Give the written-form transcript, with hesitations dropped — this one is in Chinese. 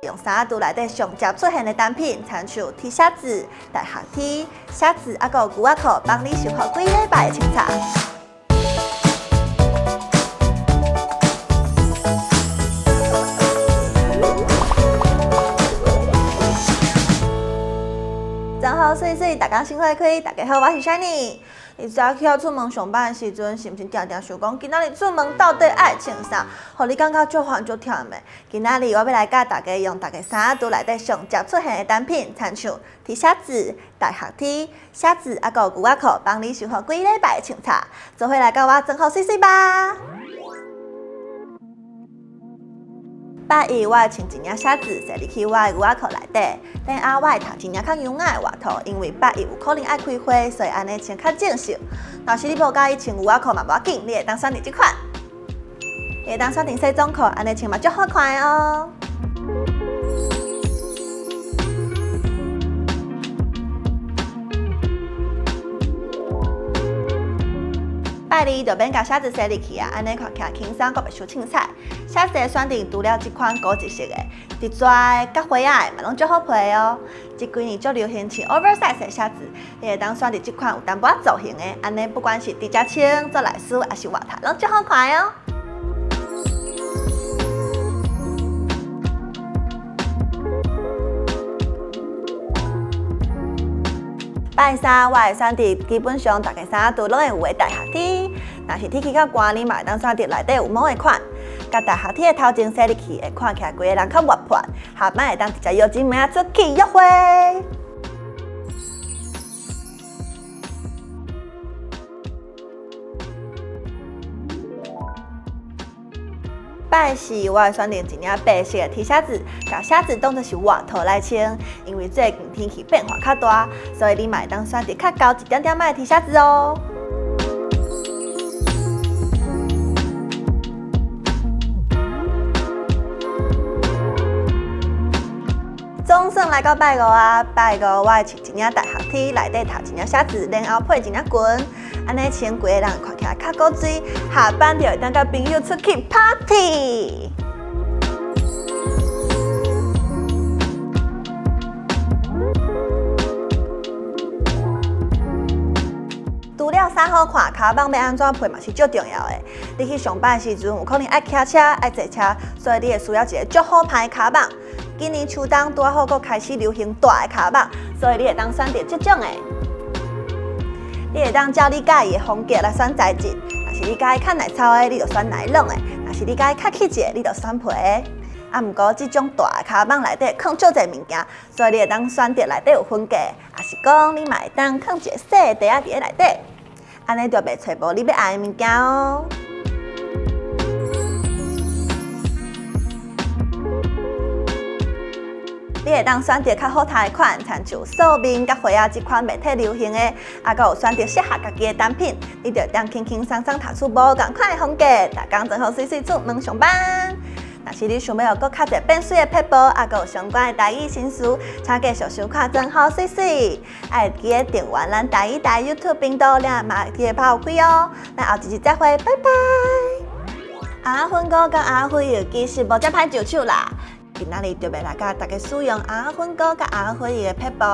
用3度内底上接出现的单品，参像 T 恤子、大学 T、鞋子，还有牛仔裤，帮你收获几礼拜的清查。真好水水，大家新花开，大家好，我是 Shiny。你早起要出门上班的时阵，是毋是定定想讲，今仔日出门到底爱穿啥？互你感觉足烦足忝的？今仔日我要来教大家用3度内底上接出现的单品，参像 T 恤子、大学 T、鞋子，还有牛仔裤，帮你收获几礼拜的清查。做伙来教我真好水水吧！拜一，我会穿一领鞋子，坐入去我的牛仔裤内底。然后我会套一领较优雅的外套，因为拜一有可能爱开会，所以安尼穿较正式。若是你无介意穿牛仔裤嘛，无要紧，你会当选择这款。你会当选择西装裤，安尼穿嘛足好看的哦。拜二就免甲鞋子塞入去啊，安尼看起来轻松，阁袂伤凊彩。鞋子的选定除了这款高级色的，直拽甲花仔的嘛拢足好配哦。这几年足流行穿 oversize 的鞋子，你会当选择这款有淡薄仔造型的，安尼不管是直接穿做内饰，还是外套，拢足好看哦。拜三我会选择基本上大家3度拢会有的大学 T， 若是天气较寒，你嘛会当选择内底有毛的款，甲大学 T 的头前塞入去，会看起来规个人较活泼，下摆会当直接邀姊妹出去约会。拜四我会选择一领白色的 T 恤子，甲鞋子当作是外套来穿，因为最近天气变化较大，所以你嘛会当选择较高一点点的 T 恤子哦。总算来到拜五啊！拜五我会穿一领大学 T， 内底套一领鞋子，然后配一领裙，安尼穿规个人看起来较古锥。下班就会当甲朋友出去 party。除了衫好看，卡绑要安怎配嘛是最重要的。你去上班的时阵，有可能爱骑车、爱坐车，所以你会需要一个足好看的卡绑。今年秋冬拄好，佫开始流行大的卡绑，所以你会当选择这种的。你会当照你喜欢的风格来选材质。若是你喜欢较耐操的，你就选耐冷的；若是你喜欢较气质的，你就选皮的。啊，毋过这种大的卡绑内底放足侪物件，所以你会当选择内底有分格，也是讲你嘛会当放一个小的袋仔伫咧内底，安尼就袂找无你要爱的物件哦。你会当选择较好睇的款，参像素面甲花仔这款袂太流行的，还佫有选择适合家己的单品，你就当轻轻松松踏出无同款的风格，逐工真好水水出门上班。若是你想要有佫较侪变水的撇步，还佫有相关的台语新词，请继续收看真好水水。爱记得订阅咱台语台 YouTube 频道，了嘛记得拍有开哦。咱后一集再会，拜拜。阿粉糕甲阿辉油其实无遮歹上手啦。今仔日就要来教大家使用阿粉糕甲阿辉油的撇步。